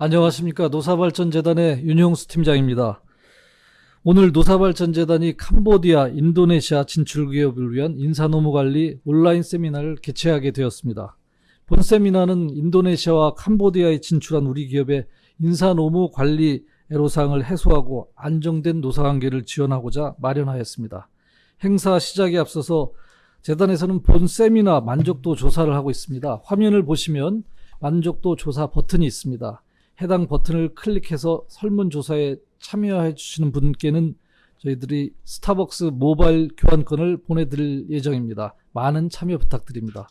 안녕하십니까. 노사발전재단의 윤용수 팀장입니다. 오늘 노사발전재단이 캄보디아, 인도네시아 진출 기업을 위한 인사노무관리 온라인 세미나를 개최하게 되었습니다. 본 세미나는 인도네시아와 캄보디아에 진출한 우리 기업의 인사노무관리 애로사항을 해소하고 안정된 노사관계를 지원하고자 마련하였습니다. 행사 시작에 앞서서 재단에서는 본 세미나 만족도 조사를 하고 있습니다. 화면을 보시면 만족도 조사 버튼이 있습니다. 해당 버튼을 클릭해서 설문조사에 참여해 주시는 분께는 저희들이 스타벅스 모바일 교환권을 보내드릴 예정입니다. 많은 참여 부탁드립니다.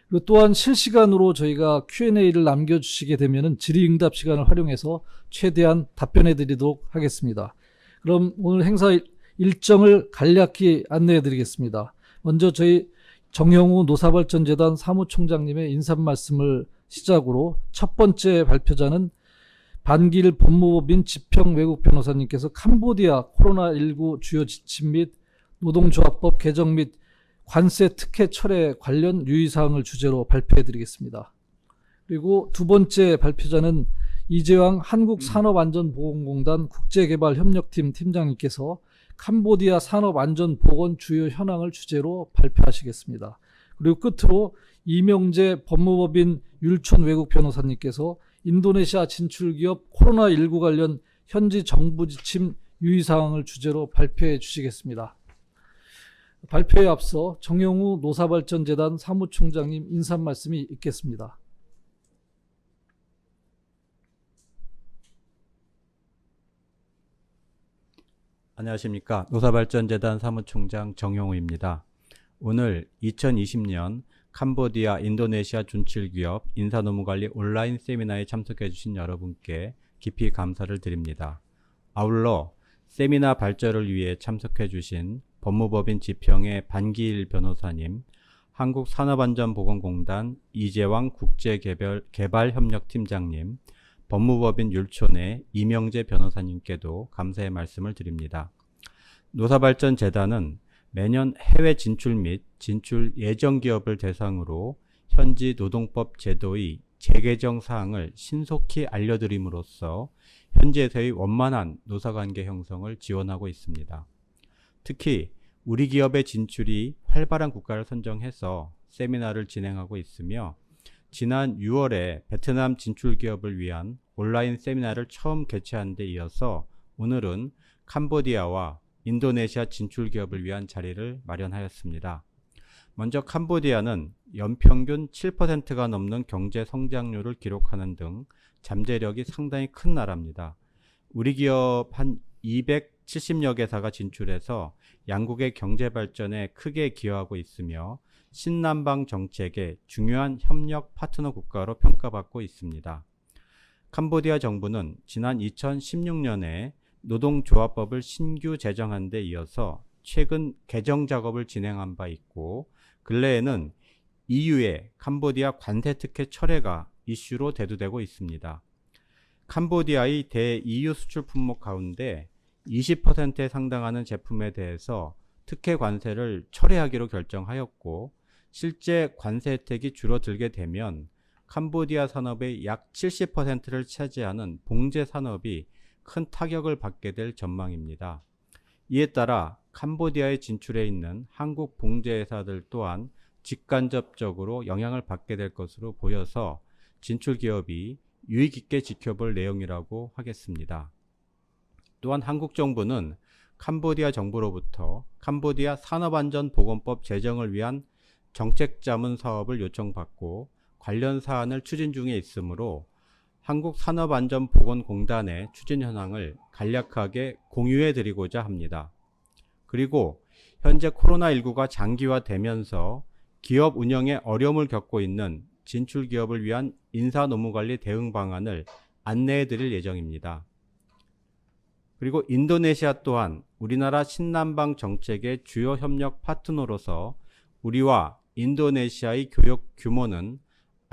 그리고 또한 실시간으로 저희가 Q&A를 남겨주시게 되면 질의응답 시간을 활용해서 최대한 답변해 드리도록 하겠습니다. 그럼 오늘 행사 일정을 간략히 안내해 드리겠습니다. 먼저 저희 정영우 노사발전재단 사무총장님의 인사 말씀을 시작으로 첫 번째 발표자는 반길 법무법인 지평 외국 변호사님께서 캄보디아 코로나19 주요 지침 및 노동조합법 개정 및 관세 특혜 철회 관련 유의사항을 주제로 발표해 드리겠습니다. 그리고 두 번째 발표자는 이재왕 한국산업안전보건공단 국제개발협력팀 팀장님께서 캄보디아 산업안전보건 주요 현황을 주제로 발표하시겠습니다. 그리고 끝으로 이명재 법무법인 율촌 외국 변호사님께서 인도네시아 진출기업 코로나19 관련 현지 정부 지침 유의사항을 주제로 발표해 주시겠습니다. 발표에 앞서 정영우 노사발전재단 사무총장님 인사 말씀이 있겠습니다. 안녕하십니까. 노사발전재단 사무총장 정용우입니다. 오늘 2020년 캄보디아, 인도네시아 준출기업 인사노무관리 온라인 세미나에 참석해 주신 여러분께 깊이 감사를 드립니다. 아울러 세미나 발제를 위해 참석해 주신 법무법인 지평의 반기일 변호사님, 한국산업안전보건공단 이재왕 국제개발협력팀장님, 법무법인 율촌의 이명재 변호사님께도 감사의 말씀을 드립니다. 노사발전재단은 매년 해외 진출 및 진출 예정 기업을 대상으로 현지 노동법 제도의 재개정 사항을 신속히 알려드림으로써 현지에서의 원만한 노사관계 형성을 지원하고 있습니다. 특히 우리 기업의 진출이 활발한 국가를 선정해서 세미나를 진행하고 있으며 지난 6월에 베트남 진출 기업을 위한 온라인 세미나를 처음 개최한 데 이어서 오늘은 캄보디아와 인도네시아 진출 기업을 위한 자리를 마련하였습니다. 먼저 캄보디아는 연평균 7%가 넘는 경제 성장률을 기록하는 등 잠재력이 상당히 큰 나라입니다. 우리 기업 한 270여 개사가 진출해서 양국의 경제 발전에 크게 기여하고 있으며 신남방 정책의 중요한 협력 파트너 국가로 평가받고 있습니다. 캄보디아 정부는 지난 2016년에 노동조합법을 신규 제정한 데 이어서 최근 개정 작업을 진행한 바 있고 근래에는 EU의 캄보디아 관세 특혜 철회가 이슈로 대두되고 있습니다. 캄보디아의 대 EU 수출 품목 가운데 20%에 상당하는 제품에 대해서 특혜 관세를 철회하기로 결정하였고 실제 관세 혜택이 줄어들게 되면 캄보디아 산업의 약 70%를 차지하는 봉제 산업이 큰 타격을 받게 될 전망입니다. 이에 따라 캄보디아에 진출해 있는 한국 봉제회사들 또한 직간접적으로 영향을 받게 될 것으로 보여서 진출 기업이 유의 깊게 지켜볼 내용이라고 하겠습니다. 또한 한국 정부는 캄보디아 정부로부터 캄보디아 산업안전보건법 제정을 위한 정책자문 사업을 요청받고 관련 사안을 추진 중에 있으므로 한국산업안전보건공단의 추진 현황을 간략하게 공유해 드리고자 합니다. 그리고 현재 코로나19가 장기화되면서 기업 운영에 어려움을 겪고 있는 진출 기업을 위한 인사노무관리 대응 방안을 안내해 드릴 예정입니다. 그리고 인도네시아 또한 우리나라 신남방 정책의 주요 협력 파트너로서 우리와 인도네시아의 교역 규모는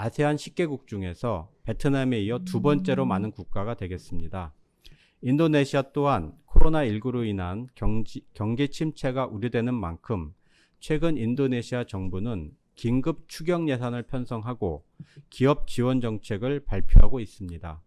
아세안 10개국 중에서 베트남에 이어 두 번째로 많은 국가가 되겠습니다. 인도네시아 또한 코로나19로 인한 경기 침체가 우려되는 만큼 최근 인도네시아 정부는 긴급 추경 예산을 편성하고 기업 지원 정책을 발표하고 있습니다.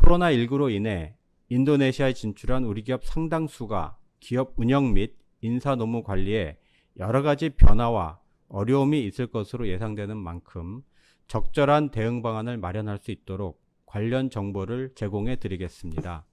코로나19로 인해 인도네시아에 진출한 우리 기업 상당수가 기업 운영 및 인사 노무 관리에 여러 가지 변화와 어려움이 있을 것으로 예상되는 만큼 적절한 대응 방안을 마련할 수 있도록 관련 정보를 제공해 드리겠습니다.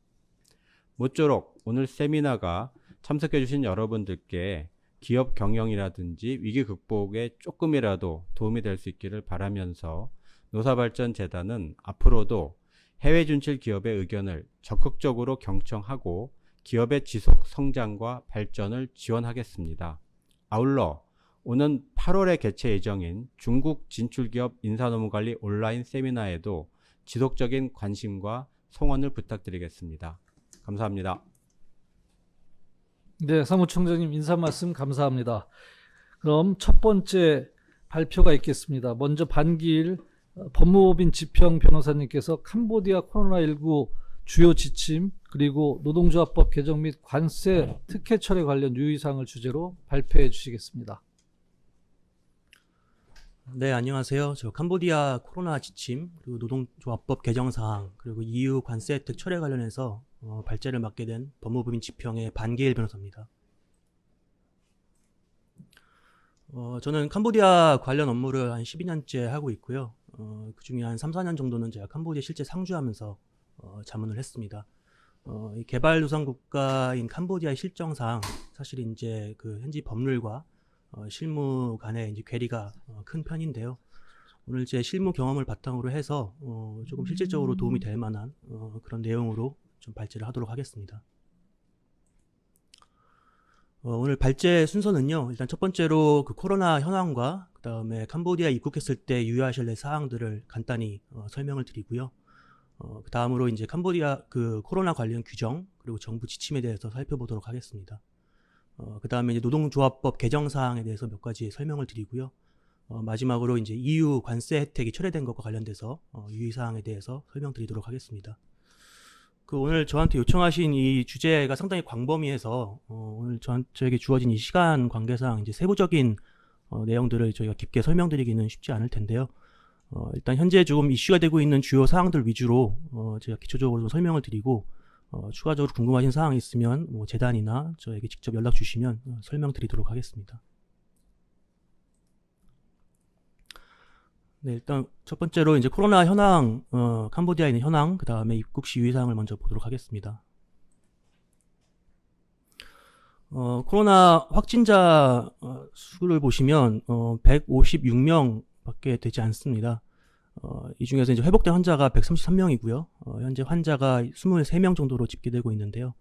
모쪼록 오늘 세미나가 참석해 주신 여러분들께 기업 경영이라든지 위기 극복에 조금이라도 도움이 될 수 있기를 바라면서 노사발전재단은 앞으로도 해외 진출 기업의 의견을 적극적으로 경청하고 기업의 지속 성장과 발전을 지원하겠습니다. 아울러 오는 8월에 개최 예정인 중국 진출기업 인사노무관리 온라인 세미나에도 지속적인 관심과 성원을 부탁드리겠습니다. 감사합니다. 네, 사무총장님 인사 말씀 감사합니다. 그럼 첫 번째 발표가 있겠습니다. 먼저 반기일 법무법인 지평 변호사님께서 캄보디아 코로나19 주요 지침 그리고 노동조합법 개정 및 관세 특혜 철회 관련 유의사항을 주제로 발표해 주시겠습니다. 네, 안녕하세요. 저 캄보디아 코로나 지침, 그리고 노동조합법 개정 사항, 그리고 EU 관세 혜택 철회 관련해서 발제를 맡게 된 법무법인 지평의 반기일 변호사입니다. 저는 캄보디아 관련 업무를 한 12년째 하고 있고요. 그 중에 한 3, 4년 정도는 제가 캄보디아 실제 상주하면서 자문을 했습니다. 이 개발도상국가인 캄보디아의 실정상 사실 이제 그 현지 법률과 실무 간의 이제 괴리가 큰 편인데요. 오늘 제 실무 경험을 바탕으로 해서 조금 실질적으로 도움이 될 만한 그런 내용으로 좀 발제를 하도록 하겠습니다. 오늘 발제 순서는요. 일단 첫 번째로 그 코로나 현황과 그 다음에 캄보디아 입국했을 때 유의하실 사항들을 간단히 설명을 드리고요. 그 다음으로 이제 캄보디아 그 코로나 관련 규정 그리고 정부 지침에 대해서 살펴보도록 하겠습니다. 그 다음에 이제 노동조합법 개정 사항에 대해서 몇 가지 설명을 드리고요. 마지막으로 이제 EU 관세 혜택이 철회된 것과 관련돼서 유의 사항에 대해서 설명드리도록 하겠습니다. 그 오늘 저한테 요청하신 이 주제가 상당히 광범위해서 오늘 저에게 주어진 이 시간 관계상 이제 세부적인 내용들을 저희가 깊게 설명드리기는 쉽지 않을 텐데요. 일단 현재 조금 이슈가 되고 있는 주요 사항들 위주로 제가 기초적으로 좀 설명을 드리고 추가적으로 궁금하신 사항이 있으면 뭐 재단이나 저에게 직접 연락 주시면 설명드리도록 하겠습니다. 네, 일단 첫 번째로 이제 코로나 현황, 캄보디아에 있는 현황, 그 다음에 입국 시 유의사항을 먼저 보도록 하겠습니다. 코로나 확진자 수를 보시면 156명 밖에 되지 않습니다. 이 중에서 이제 회복된 환자가 133명이고요. 현재 환자가 23명 정도로 집계되고 있는데요.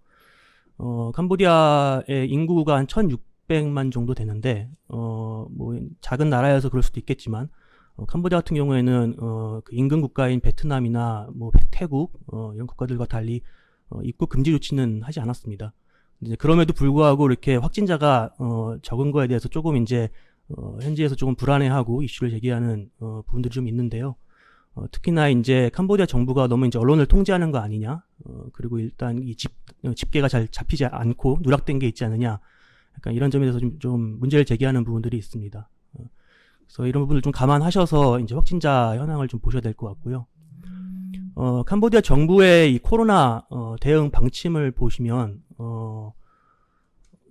캄보디아의 인구가 한 1,600만 정도 되는데, 뭐 작은 나라여서 그럴 수도 있겠지만, 캄보디아 같은 경우에는 그 인근 국가인 베트남이나 뭐 태국 이런 국가들과 달리 입국 금지 조치는 하지 않았습니다. 이제 그럼에도 불구하고 이렇게 확진자가 적은 거에 대해서 조금 이제 현지에서 조금 불안해하고 이슈를 제기하는 부분들이 좀 있는데요. 특히나 이제 캄보디아 정부가 너무 이제 언론을 통제하는 거 아니냐, 그리고 일단 이 집계가 잘 잡히지 않고 누락된 게 있지 않느냐, 약간 이런 점에 대해서 좀 문제를 제기하는 부분들이 있습니다. 그래서 이런 부분을 좀 감안하셔서 이제 확진자 현황을 좀 보셔야 될 것 같고요. 캄보디아 정부의 이 코로나 대응 방침을 보시면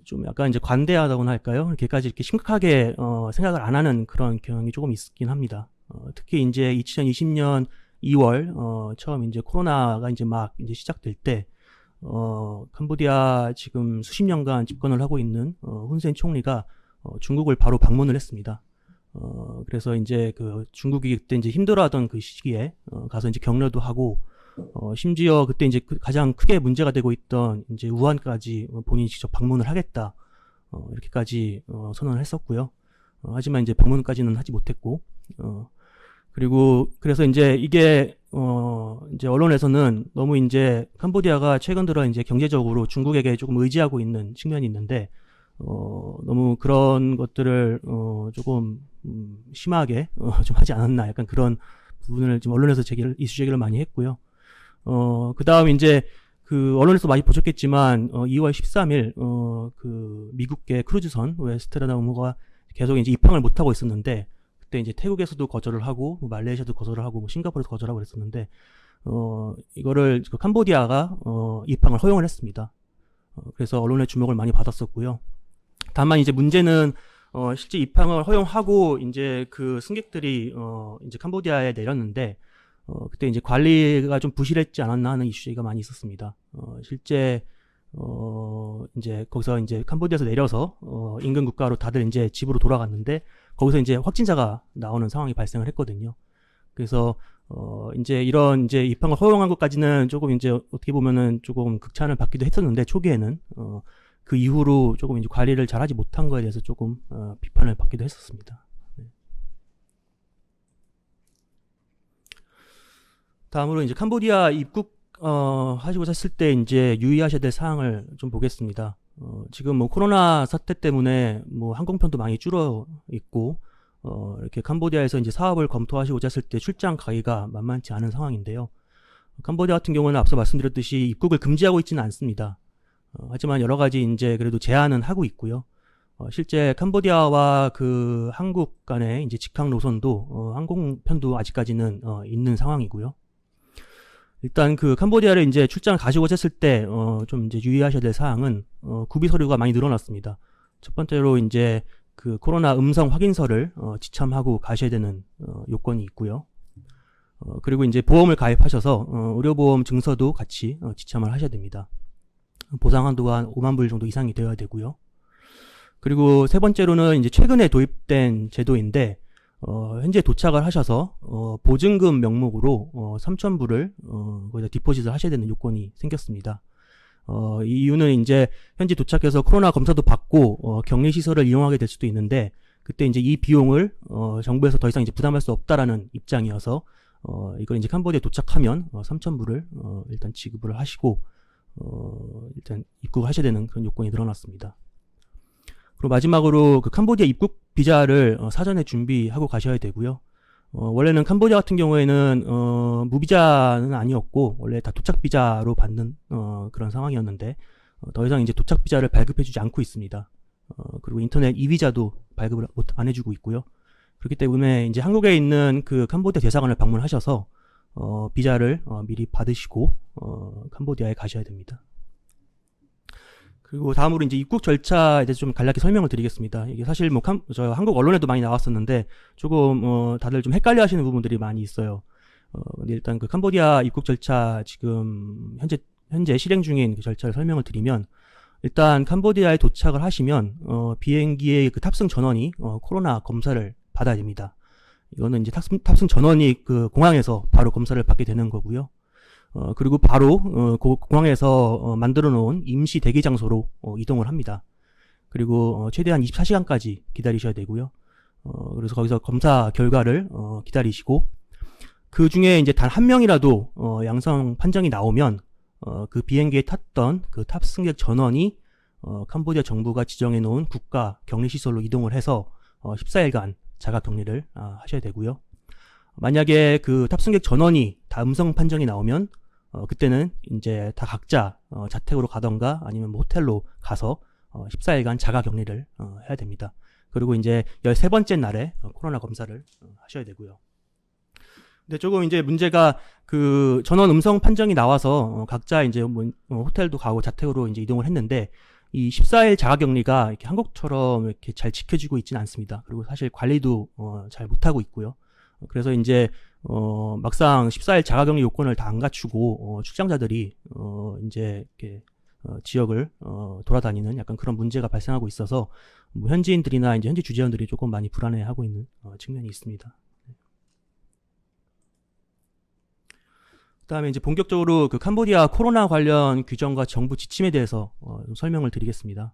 좀 약간 이제 관대하다고나 할까요? 이렇게까지 이렇게 심각하게 생각을 안 하는 그런 경향이 조금 있긴 합니다. 특히 이제 2020년 2월 처음 이제 코로나가 이제 막 이제 시작될 때 캄보디아 지금 수십 년간 집권을 하고 있는 훈센 총리가 중국을 바로 방문을 했습니다. 그래서 이제 그 중국이 그때 이제 힘들어하던 그 시기에 가서 이제 격려도 하고 심지어 그때 이제 가장 크게 문제가 되고 있던 이제 우한까지 본인이 직접 방문을 하겠다 이렇게까지 선언을 했었고요. 하지만 이제 방문까지는 하지 못했고 그리고 그래서 이제 이게 이제 언론에서는 너무 이제 캄보디아가 최근 들어 이제 경제적으로 중국에게 조금 의지하고 있는 측면이 있는데 너무 그런 것들을 조금 심하게 좀 하지 않았나, 약간 그런 부분을 지금 언론에서 이슈 제기를 많이 했고요. 그 다음 이제 그 언론에서 많이 보셨겠지만 2월 13일 그 미국계 크루즈선 웨스트라나 우모가 계속 이제 입항을 못 하고 있었는데, 그때 이제 태국에서도 거절을 하고 뭐 말레이시아도 거절을 하고 뭐 싱가포르에서 거절하고 그랬었는데 이거를 그 캄보디아가 입항을 허용을 했습니다. 그래서 언론의 주목을 많이 받았었고요. 다만 이제 문제는 실제 입항을 허용하고 이제 그 승객들이 이제 캄보디아에 내렸는데 그때 이제 관리가 좀 부실했지 않았나 하는 이슈가 많이 있었습니다. 실제 이제 거기서 이제 캄보디아에서 내려서 인근 국가로 다들 이제 집으로 돌아갔는데 거기서 이제 확진자가 나오는 상황이 발생을 했거든요. 그래서 이제 이런 이제 입항을 허용한 것까지는 조금 이제 어떻게 보면은 조금 극찬을 받기도 했었는데 초기에는 그 이후로 조금 이제 관리를 잘하지 못한 거에 대해서 조금 비판을 받기도 했었습니다. 네. 다음으로 이제 캄보디아 입국 하시고자 했을 때 이제 유의하셔야 될 사항을 좀 보겠습니다. 지금 뭐 코로나 사태 때문에 뭐 항공편도 많이 줄어 있고 이렇게 캄보디아에서 이제 사업을 검토하시고자 했을 때 출장 가기가 만만치 않은 상황인데요. 캄보디아 같은 경우는 앞서 말씀드렸듯이 입국을 금지하고 있지는 않습니다. 하지만 여러 가지 이제 그래도 제한은 하고 있고요. 실제 캄보디아와 그 한국 간의 이제 직항 노선도 항공편도 아직까지는 있는 상황이고요. 일단 그 캄보디아를 이제 출장 가시고자 했을 때 좀 이제 유의하셔야 될 사항은 구비 서류가 많이 늘어났습니다. 첫 번째로 이제 그 코로나 음성 확인서를 지참하고 가셔야 되는 요건이 있고요. 그리고 이제 보험을 가입하셔서 의료보험 증서도 같이 지참을 하셔야 됩니다. 보상 한도가 한 5만 불 정도 이상이 되어야 되고요. 그리고 세 번째로는 이제 최근에 도입된 제도인데 현재 도착을 하셔서 보증금 명목으로 3,000불을 거기다 디포짓을 하셔야 되는 요건이 생겼습니다. 이 이유는 이제 현지 도착해서 코로나 검사도 받고 격리 시설을 이용하게 될 수도 있는데 그때 이제 이 비용을 정부에서 더 이상 이제 부담할 수 없다라는 입장이어서 이걸 이제 캄보디아에 도착하면 3,000불을 일단 지급을 하시고 일단 입국을 하셔야 되는 그런 요건이 늘어났습니다. 그리고 마지막으로 그 캄보디아 입국 비자를 사전에 준비하고 가셔야 되고요. 원래는 캄보디아 같은 경우에는 무비자는 아니었고 원래 다 도착 비자로 받는 그런 상황이었는데 더 이상 이제 도착 비자를 발급해주지 않고 있습니다. 그리고 인터넷 이비자도 발급을 안 해주고 있고요. 그렇기 때문에 이제 한국에 있는 그 캄보디아 대사관을 방문하셔서 비자를 미리 받으시고 캄보디아에 가셔야 됩니다. 그리고 다음으로 이제 입국 절차에 대해서 좀 간략히 설명을 드리겠습니다. 이게 사실 뭐 저 한국 언론에도 많이 나왔었는데 조금 다들 좀 헷갈려 하시는 부분들이 많이 있어요. 근데 일단 그 캄보디아 입국 절차 지금 현재 실행 중인 그 절차를 설명을 드리면 일단 캄보디아에 도착을 하시면 비행기의 그 탑승 전원이 코로나 검사를 받아야 됩니다. 이거는 이제 탑승 전원이 그 공항에서 바로 검사를 받게 되는 거고요. 그리고 바로 그 공항에서 만들어 놓은 임시 대기 장소로 이동을 합니다. 그리고 최대한 24시간까지 기다리셔야 되고요. 그래서 거기서 검사 결과를 기다리시고 그 중에 이제 단 한 명이라도 양성 판정이 나오면 그 비행기에 탔던 그 탑승객 전원이 캄보디아 정부가 지정해 놓은 국가 격리 시설로 이동을 해서 14일간 자가 격리를 하셔야 되고요. 만약에 그 탑승객 전원이 다 음성 판정이 나오면 그때는 이제 다 각자 자택으로 가던가 아니면 뭐 호텔로 가서 14일간 자가 격리를 해야 됩니다. 그리고 이제 13번째 날에 코로나 검사를 하셔야 되고요. 근데 조금 이제 문제가 그 전원 음성 판정이 나와서 각자 이제 뭐 호텔도 가고 자택으로 이제 이동을 했는데 이 14일 자가 격리가 이렇게 한국처럼 이렇게 잘 지켜지고 있지는 않습니다. 그리고 사실 관리도 잘 못하고 있고요. 그래서 이제 막상 14일 자가격리 요건을 다 안 갖추고 출장자들이 이제 이렇게 지역을 돌아다니는 약간 그런 문제가 발생하고 있어서 뭐 현지인들이나 이제 현지 주재원들이 조금 많이 불안해하고 있는 측면이 있습니다. 그다음에 이제 본격적으로 그 캄보디아 코로나 관련 규정과 정부 지침에 대해서 좀 설명을 드리겠습니다.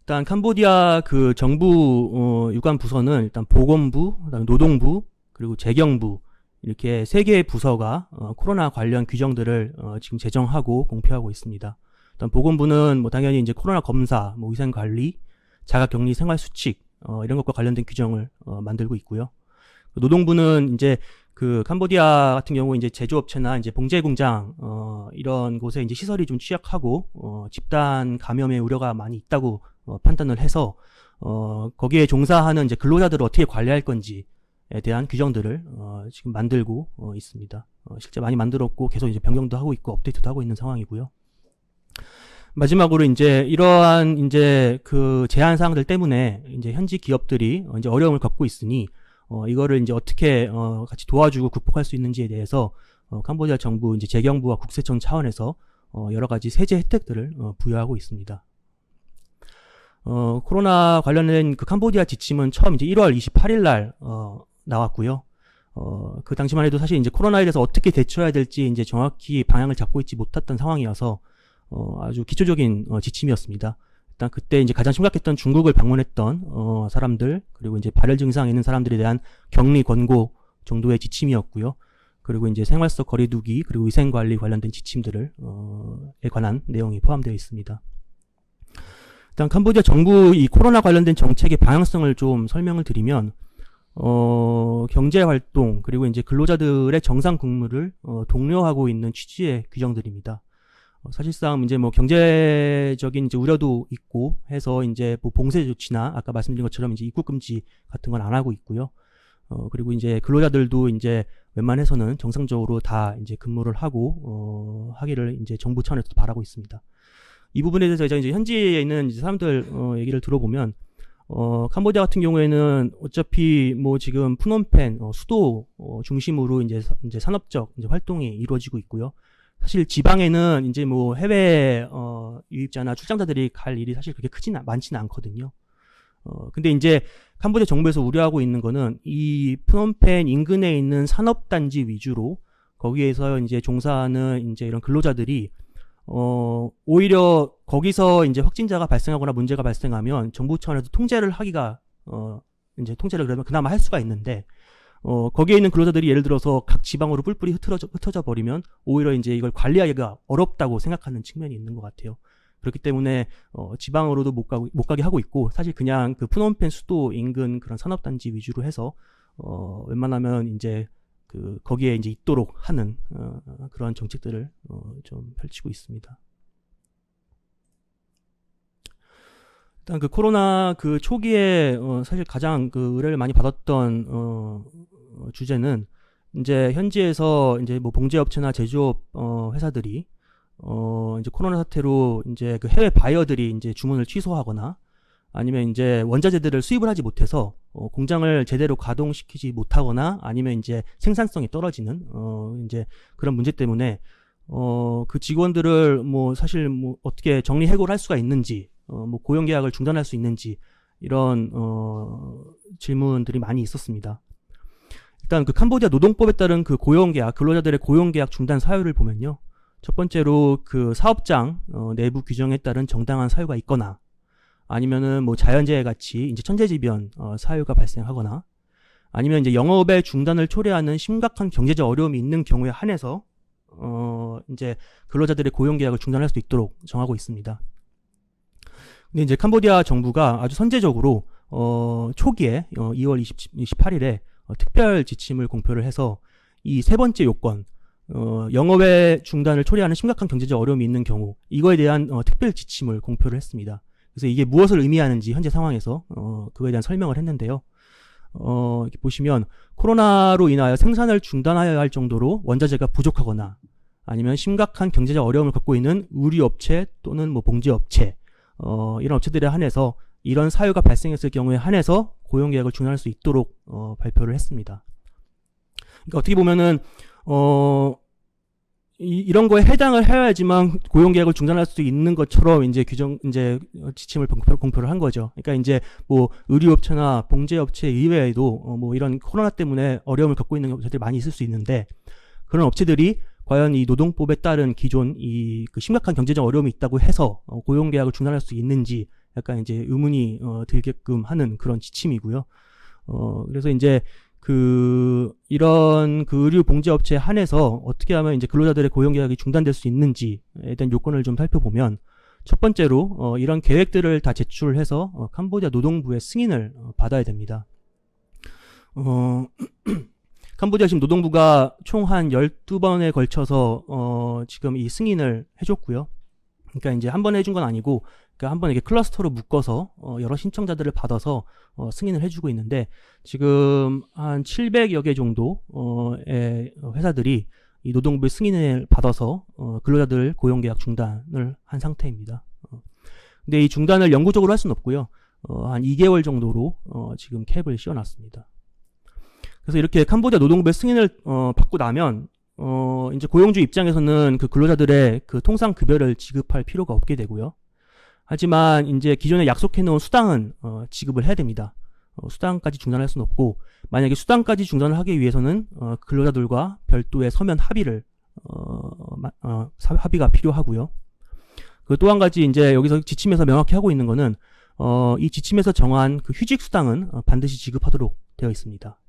일단 캄보디아 그 정부 유관 부서는 일단 보건부, 그다음에 노동부, 그리고 재경부 이렇게 세 개의 부서가 코로나 관련 규정들을 지금 제정하고 공표하고 있습니다. 일단 보건부는 뭐 당연히 이제 코로나 검사, 뭐 위생 관리, 자가격리 생활 수칙 이런 것과 관련된 규정을 만들고 있고요. 노동부는 이제 그 캄보디아 같은 경우 이제 제조업체나 이제 봉제 공장 이런 곳에 이제 시설이 좀 취약하고 집단 감염의 우려가 많이 있다고 판단을 해서 거기에 종사하는 이제 근로자들을 어떻게 관리할 건지 대한 규정들을 지금 만들고 있습니다. 실제 많이 만들었고 계속 이제 변경도 하고 있고 업데이트도 하고 있는 상황이고요. 마지막으로 이제 이러한 이제 그 제한 사항들 때문에 이제 현지 기업들이 이제 어려움을 겪고 있으니 이거를 이제 어떻게 같이 도와주고 극복할 수 있는지에 대해서 캄보디아 정부 이제 재경부와 국세청 차원에서 여러 가지 세제 혜택들을 부여하고 있습니다. 코로나 관련된 그 캄보디아 지침은 처음 이제 1월 28일 날 나왔고요. 그 당시만 해도 사실 이제 코로나에 대해서 어떻게 대처해야 될지 이제 정확히 방향을 잡고 있지 못했던 상황이어서 아주 기초적인 지침이었습니다. 일단 그때 이제 가장 심각했던 중국을 방문했던 사람들, 그리고 이제 발열 증상이 있는 사람들에 대한 격리 권고 정도의 지침이었고요. 그리고 이제 생활 속 거리두기 그리고 위생 관리 관련된 지침들을 에 관한 내용이 포함되어 있습니다. 일단 캄보디아 정부 이 코로나 관련된 정책의 방향성을 좀 설명을 드리면 경제 활동 그리고 이제 근로자들의 정상 근무를 독려하고 있는 취지의 규정들입니다. 사실상 이제 뭐 경제적인 이제 우려도 있고 해서 이제 뭐 봉쇄 조치나 아까 말씀드린 것처럼 이제 입국 금지 같은 건 안 하고 있고요. 그리고 이제 근로자들도 이제 웬만해서는 정상적으로 다 이제 근무를 하고 하기를 이제 정부 차원에서 바라고 있습니다. 이 부분에 대해서 이제 현지에 있는 이제 사람들 얘기를 들어보면 캄보디아 같은 경우에는 어차피 뭐 지금 푸놈펜 수도 중심으로 이제 산업적 이제 활동이 이루어지고 있고요. 사실 지방에는 이제 뭐 해외 유입자나 출장자들이 갈 일이 사실 그렇게 많지는 않거든요. 근데 이제 캄보디아 정부에서 우려하고 있는 거는 이 프놈펜 인근에 있는 산업단지 위주로 거기에서 이제 종사하는 이제 이런 근로자들이 오히려 거기서 이제 확진자가 발생하거나 문제가 발생하면 정부 차원에서 통제를 하기가 이제 통제를 그러면 그나마 할 수가 있는데 거기에 있는 근로자들이 예를 들어서 각 지방으로 뿔뿔이 흩어져 버리면 오히려 이제 이걸 관리하기가 어렵다고 생각하는 측면이 있는 것 같아요. 그렇기 때문에 지방으로도 못 가게 하고 있고 사실 그냥 그 푸놈펜 수도 인근 그런 산업단지 위주로 해서 웬만하면 이제 그 거기에 이제 있도록 하는 그런 정책들을 좀 펼치고 있습니다. 일단 그 코로나 그 초기에 사실 가장 그 의뢰를 많이 받았던 주제는 이제 현지에서 이제 뭐 봉제업체나 제조업 회사들이 이제 코로나 사태로 이제 그 해외 바이어들이 이제 주문을 취소하거나 아니면 이제 원자재들을 수입을 하지 못해서 공장을 제대로 가동시키지 못하거나 아니면 이제 생산성이 떨어지는 이제 그런 문제 때문에 그 직원들을 뭐 사실 뭐 어떻게 정리 해고를 할 수가 있는지 뭐 고용 계약을 중단할 수 있는지 이런 질문들이 많이 있었습니다. 일단 그 캄보디아 노동법에 따른 그 고용 계약 근로자들의 고용 계약 중단 사유를 보면요. 첫 번째로 그 사업장 내부 규정에 따른 정당한 사유가 있거나 아니면은 뭐 자연재해 같이 이제 천재지변 사유가 발생하거나 아니면 이제 영업의 중단을 초래하는 심각한 경제적 어려움이 있는 경우에 한해서 이제 근로자들의 고용 계약을 중단할 수 있도록 정하고 있습니다. 근데 이제 캄보디아 정부가 아주 선제적으로 초기에 2월 28일에 특별 지침을 공표를 해서 이 세 번째 요건 영업의 중단을 초래하는 심각한 경제적 어려움이 있는 경우 이거에 대한 특별 지침을 공표를 했습니다. 그래서 이게 무엇을 의미하는지 현재 상황에서 그거에 대한 설명을 했는데요. 이렇게 보시면 코로나로 인하여 생산을 중단하여야 할 정도로 원자재가 부족하거나 아니면 심각한 경제적 어려움을 겪고 있는 의류업체 또는 뭐 봉제업체 이런 업체들에 한해서 이런 사유가 발생했을 경우에 한해서 고용계약을 중단할 수 있도록 발표를 했습니다. 그러니까 어떻게 보면은 이런 거에 해당을 해야지만 고용계약을 중단할 수 있는 것처럼 이제 지침을 공표를 한 거죠. 그러니까 이제 뭐 의류업체나 봉제업체 이외에도 뭐 이런 코로나 때문에 어려움을 겪고 있는 업체들이 많이 있을 수 있는데 그런 업체들이 과연 이 노동법에 따른 기존 그 심각한 경제적 어려움이 있다고 해서 고용계약을 중단할 수 있는지 약간 이제 의문이 들게끔 하는 그런 지침이고요. 그래서 이제 이런 의류 봉제 업체에 한해서 어떻게 하면 이제 근로자들의 고용 계약이 중단될 수 있는지에 대한 요건을 좀 살펴보면 첫 번째로 이런 계획들을 다 제출해서 캄보디아 노동부의 승인을 받아야 됩니다. 캄보디아 지금 노동부가 총 한 12번에 걸쳐서 지금 이 승인을 해줬고요. 그러니까 이제 한 번에 해준 건 아니고 그러니까 한번 이렇게 클러스터로 묶어서 여러 신청자들을 받아서 승인을 해주고 있는데 지금 한 700여 개 정도의 회사들이 이 노동부의 승인을 받아서 근로자들 고용계약 중단을 한 상태입니다. 근데 이 중단을 영구적으로 할 수는 없고요. 한 2개월 정도로 지금 캡을 씌워놨습니다. 그래서 이렇게 캄보디아 노동부의 승인을 받고 나면 이제 고용주 입장에서는 그 근로자들의 그 통상 급여를 지급할 필요가 없게 되고요. 하지만 이제 기존에 약속해 놓은 수당은 지급을 해야 됩니다. 수당까지 중단할 수는 없고, 만약에 수당까지 중단을 하기 위해서는 근로자들과 별도의 서면 합의를 합의가 필요하고요. 그 또 한 가지 이제 여기서 지침에서 명확히 하고 있는 거는 이 지침에서 정한 그 휴직 수당은 반드시 지급하도록 되어 있습니다.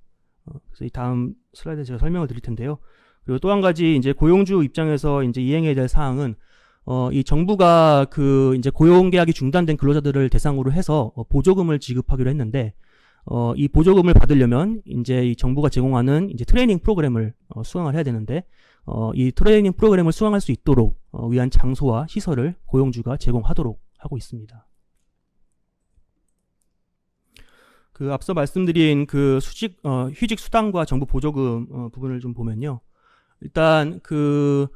그래서 이 다음 슬라이드에 제가 설명을 드릴 텐데요. 그리고 또 한 가지 이제 고용주 입장에서 이제 이행해야 될 사항은 이 정부가 그 이제 고용계약이 중단된 근로자들을 대상으로 해서 보조금을 지급하기로 했는데 이 보조금을 받으려면 이제 이 정부가 제공하는 이제 트레이닝 프로그램을 수강을 해야 되는데 이 트레이닝 프로그램을 수강할 수 있도록 위한 장소와 시설을 고용주가 제공하도록 하고 있습니다. 그 앞서 말씀드린 그 휴직 수당과 정부 보조금 부분을 좀 보면요. 일단 그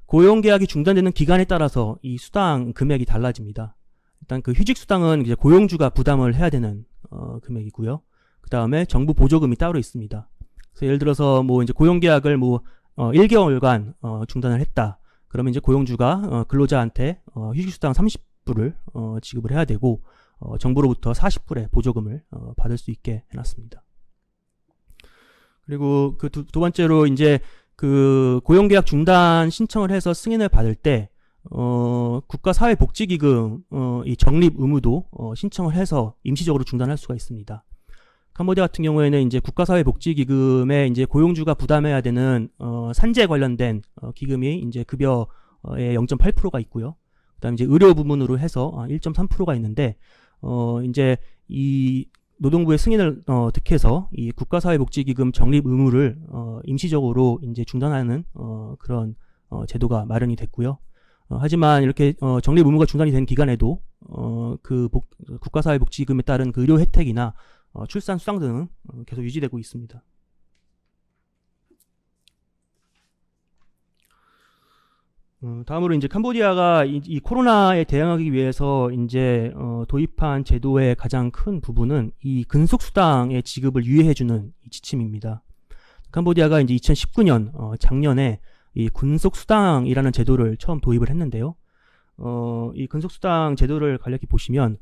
고용계약이 중단되는 기간에 따라서 이 수당 금액이 달라집니다. 일단 그 휴직 수당은 이제 고용주가 부담을 해야 되는 금액이고요. 그 다음에 정부 보조금이 따로 있습니다. 그래서 예를 들어서 뭐 이제 고용계약을 뭐 1개월간 중단을 했다. 그러면 이제 고용주가 근로자한테 휴직 수당 30불을 지급을 해야 되고 정부로부터 40불의 보조금을 받을 수 있게 해놨습니다. 그리고 그 두 번째로 이제 그 고용계약 중단 신청을 해서 승인을 받을 때 국가사회복지기금 이 적립 의무도 신청을 해서 임시적으로 중단할 수가 있습니다. 캄보디아 같은 경우에는 이제 국가사회복지기금에 이제 고용주가 부담해야 되는 산재 관련된 기금이 이제 급여의 0.8%가 있고요. 그다음에 이제 의료 부문으로 해서 1.3%가 있는데 이제 이 노동부의 승인을 득해서 이 국가사회복지기금 적립 의무를 임시적으로 이제 중단하는 그런 제도가 마련이 됐고요. 하지만 이렇게 적립 의무가 중단이 된 기간에도 그 국가사회복지금에 따른 그 의료 혜택이나 출산 수당 등은 계속 유지되고 있습니다. 다음으로 이제 캄보디아가 이 코로나에 대응하기 위해서 이제 도입한 제도의 가장 큰 부분은 이 근속수당의 지급을 유예해주는 이 지침입니다. 캄보디아가 이제 2019년 작년에 이 근속수당이라는 제도를 처음 도입을 했는데요. 이 근속수당 제도를 간략히 보시면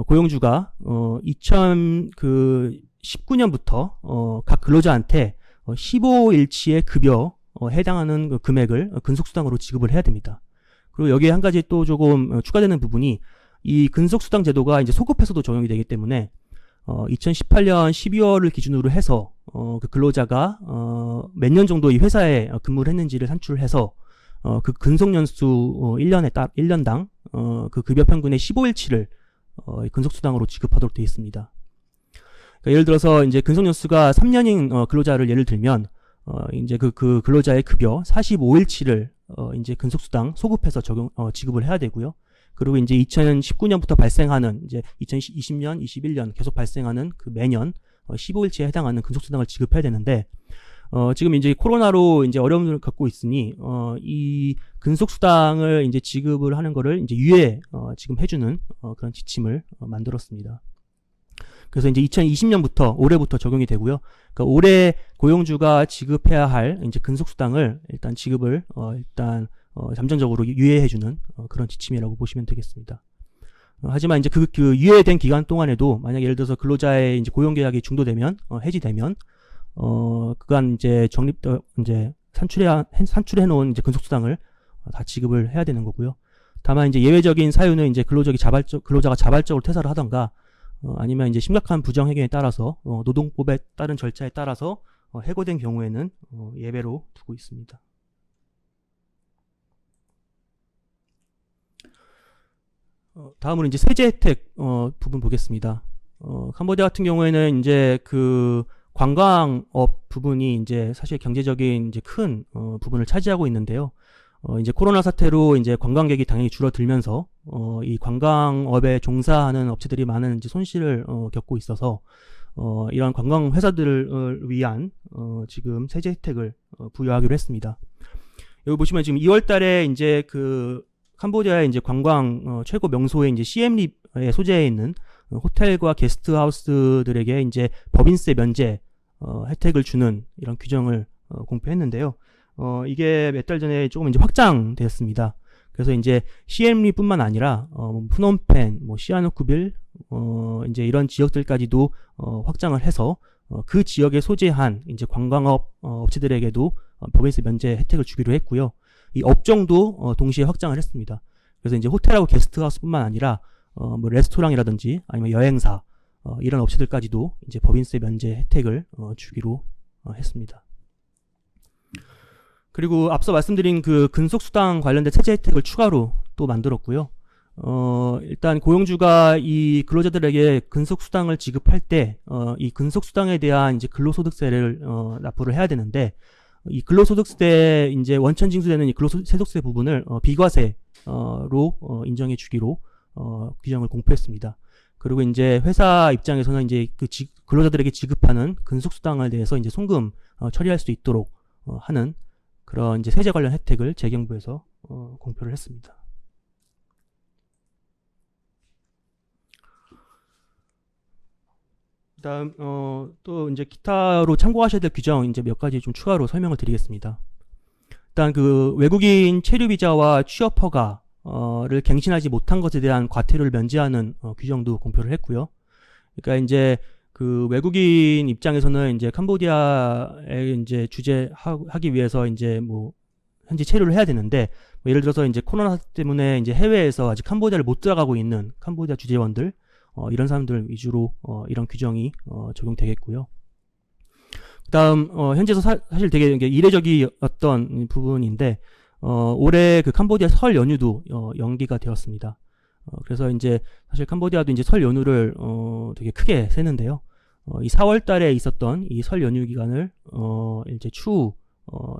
고용주가 2019년부터 각 근로자한테 15일치의 급여 해당하는 그 금액을 근속수당으로 지급을 해야 됩니다. 그리고 여기에 한 가지 또 조금 추가되는 부분이 이 근속수당 제도가 이제 소급해서도 적용이 되기 때문에 2018년 12월을 기준으로 해서 그 근로자가 몇 년 정도 이 회사에 근무를 했는지를 산출해서 그 근속연수 1년당 그 급여 평균의 15일치를 근속수당으로 지급하도록 되어 있습니다. 그러니까 예를 들어서 이제 근속연수가 3년인 근로자를 예를 들면 이제 그 근로자의 급여 45일치를 이제 근속수당 소급해서 지급을 해야 되고요. 그리고 이제 2019년부터 발생하는 이제 2020년, 21년 계속 발생하는 그 매년 15일치에 해당하는 근속수당을 지급해야 되는데 지금 이제 코로나로 이제 어려움을 겪고 있으니 이 근속수당을 이제 지급을 하는 거를 이제 유예 지금 해주는 그런 지침을 만들었습니다. 그래서 이제 2020년부터 올해부터 적용이 되고요. 그러니까 올해 고용주가 지급해야 할 이제 근속수당을 일단 지급을 잠정적으로 유예해주는 그런 지침이라고 보시면 되겠습니다. 하지만 이제 그 유예된 기간 동안에도 만약 예를 들어서 근로자의 이제 고용계약이 중도되면 해지되면 그간 이제 이제 산출해 놓은 이제 근속수당을 다 지급을 해야 되는 거고요. 다만 이제 예외적인 사유는 이제 근로자가 자발적으로 퇴사를 하던가 아니면 이제 심각한 부정행위에 따라서 노동법에 따른 절차에 따라서 해고된 경우에는 예외로 두고 있습니다. 다음으로 이제 세제 혜택 부분 보겠습니다. 캄보디아 같은 경우에는 이제 그 관광업 부분이 이제 사실 경제적인 이제 큰 부분을 차지하고 있는데요. 이제 코로나 사태로 이제 관광객이 당연히 줄어들면서 이 관광업에 종사하는 업체들이 많은 이제 손실을 겪고 있어서 이러한 관광 회사들을 위한 지금 세제 혜택을 부여하기로 했습니다. 여기 보시면 지금 2월 달에 이제 그 캄보디아의 이제 관광 최고 명소에 이제 시엠립에 소재해 있는 호텔과 게스트하우스들에게 이제 법인세 면제 혜택을 주는 이런 규정을 공표했는데요. 이게 몇 달 전에 조금 이제 확장되었습니다. 그래서 이제 시엠립뿐만 아니라 푸놈펜, 시아누쿠빌, 이제 이런 지역들까지도 확장을 해서 그 지역에 소재한 이제 관광업 업체들에게도 법인세 면제 혜택을 주기로 했고요. 이 업종도 동시에 확장을 했습니다. 그래서 이제 호텔하고 게스트하우스뿐만 아니라 레스토랑이라든지 아니면 여행사 이런 업체들까지도 이제 법인세 면제 혜택을 주기로 했습니다. 그리고 앞서 말씀드린 그 근속수당 관련된 세제 혜택을 추가로 또 만들었고요. 일단 고용주가 이 근로자들에게 근속수당을 지급할 때 이 근속수당에 대한 이제 근로소득세를 납부를 해야 되는데, 이 근로소득세 이제 원천 징수되는 이 근로소득세 부분을 비과세로 인정해 주기로 규정을 공표했습니다. 그리고 이제 회사 입장에서는 이제 그 근로자들에게 지급하는 근속수당에 대해서 이제 송금 처리할 수 있도록 하는 그런 이제 세제 관련 혜택을 재경부에서 공표를 했습니다. 그다음 또 이제 기타로 참고하셔야 될 규정 이제 몇 가지 좀 추가로 설명을 드리겠습니다. 일단 그 외국인 체류 비자와 취업 허가를 갱신하지 못한 것에 대한 과태료를 면제하는 규정도 공표를 했고요. 그러니까 이제 그 외국인 입장에서는 이제 캄보디아에 이제 주재하기 위해서 이제 현지 체류를 해야 되는데, 예를 들어서 이제 코로나 때문에 이제 해외에서 아직 캄보디아를 못 들어가고 있는 캄보디아 주재원들, 이런 사람들 위주로 이런 규정이 적용되겠고요. 그다음 현지에서 사실 되게 이례적이었던 부분인데, 올해 그 캄보디아 설 연휴도 연기가 되었습니다. 그래서 이제 사실 캄보디아도 이제 설 연휴를 되게 크게 세는데요. 이 4월 달에 있었던 이 설 연휴 기간을 이제 추후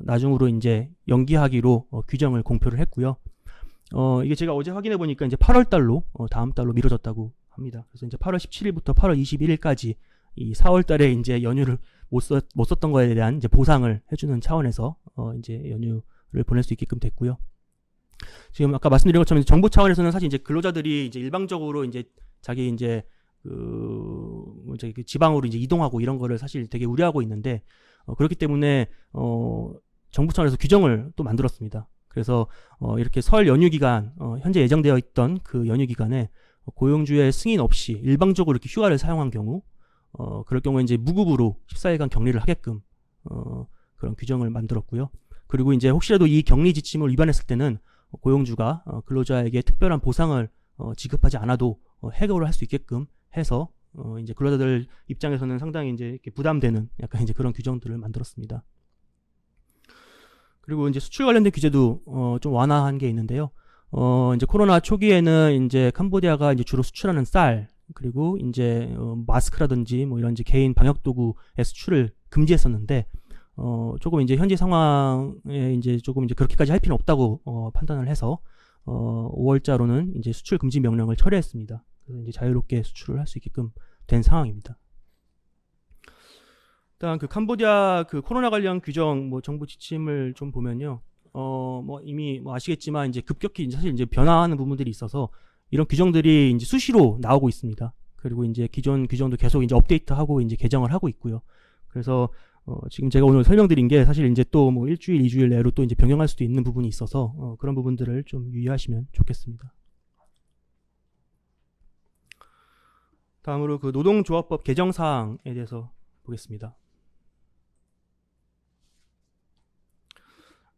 나중으로 이제 연기하기로 규정을 공표를 했고요. 이게 제가 어제 확인해 보니까 이제 8월 달로 다음 달로 미뤄졌다고 합니다. 그래서 이제 8월 17일부터 8월 21일까지 이 4월 달에 이제 연휴를 못 썼던 거에 대한 이제 보상을 해주는 차원에서 이제 연휴를 보낼 수 있게끔 됐고요. 지금 아까 말씀드린 것처럼 정부 차원에서는 사실 이제 근로자들이 이제 일방적으로 이제 자기 이제 그 지방으로 이제 이동하고 이런 거를 사실 되게 우려하고 있는데, 그렇기 때문에 정부 차원에서 규정을 또 만들었습니다. 그래서 이렇게 설 연휴 기간, 현재 예정되어 있던 그 연휴 기간에 고용주의 승인 없이 일방적으로 이렇게 휴가를 사용한 경우, 그럴 경우에 이제 무급으로 14일간 격리를 하게끔 그런 규정을 만들었고요. 그리고 이제 혹시라도 이 격리 지침을 위반했을 때는 고용주가 근로자에게 특별한 보상을 지급하지 않아도 해고를 할 수 있게끔 해서 이제 근로자들 입장에서는 상당히 이제 이렇게 부담되는 약간 이제 그런 규정들을 만들었습니다. 그리고 이제 수출 관련된 규제도 좀 완화한 게 있는데요. 이제 코로나 초기에는 이제 캄보디아가 이제 주로 수출하는 쌀, 그리고 이제 마스크라든지 이런 이제 개인 방역 도구의 수출을 금지했었는데, 조금 이제 현지 상황에 이제 조금 이제 그렇게까지 할 필요는 없다고 판단을 해서 5월자로는 이제 수출 금지 명령을 철회했습니다. 그래서 이제 자유롭게 수출을 할 수 있게끔 된 상황입니다. 일단 그 캄보디아 그 코로나 관련 규정 정부 지침을 좀 보면요. 이미 아시겠지만 이제 급격히 이제 사실 이제 변화하는 부분들이 있어서 이런 규정들이 이제 수시로 나오고 있습니다. 그리고 이제 기존 규정도 계속 이제 업데이트하고 이제 개정을 하고 있고요. 그래서 지금 제가 오늘 설명드린 게 사실 이제 또 일주일, 2주일 내로 또 이제 변경할 수도 있는 부분이 있어서 그런 부분들을 좀 유의하시면 좋겠습니다. 다음으로 그 노동조합법 개정 사항에 대해서 보겠습니다.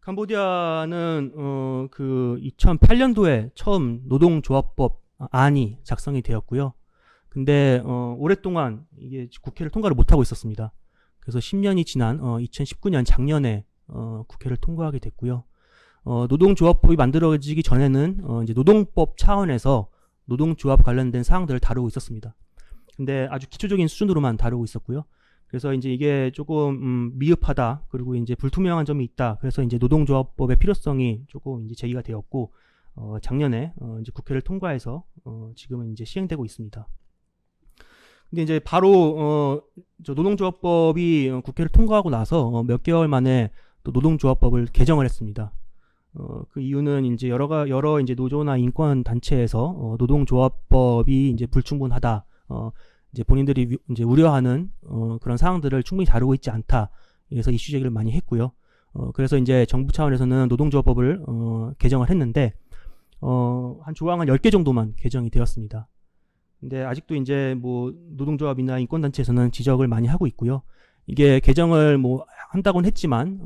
캄보디아는 그 2008년도에 처음 노동조합법 안이 작성이 되었고요. 근데 오랫동안 이게 국회를 통과를 못하고 있었습니다. 그래서 10년이 지난 2019년 작년에 국회를 통과하게 됐고요. 노동조합법이 만들어지기 전에는 이제 노동법 차원에서 노동조합 관련된 사항들을 다루고 있었습니다. 근데 아주 기초적인 수준으로만 다루고 있었고요. 그래서 이제 이게 조금 미흡하다, 그리고 이제 불투명한 점이 있다. 그래서 이제 노동조합법의 필요성이 조금 이제 제기가 되었고, 작년에 이제 국회를 통과해서 지금은 이제 시행되고 있습니다. 근데 이제 바로 저 노동조합법이 국회를 통과하고 나서 몇 개월 만에 또 노동조합법을 개정을 했습니다. 그 이유는 이제 여러 이제 노조나 인권 단체에서 노동조합법이 이제 불충분하다, 이제 본인들이 이제 우려하는 그런 사항들을 충분히 다루고 있지 않다. 그래서 이슈 제기를 많이 했고요. 그래서 이제 정부 차원에서는 노동조합법을 개정을 했는데 한 조항 한 10개 정도만 개정이 되었습니다. 근데 아직도 이제 뭐 노동조합이나 인권단체에서는 지적을 많이 하고 있고요. 이게 개정을 뭐 한다고는 했지만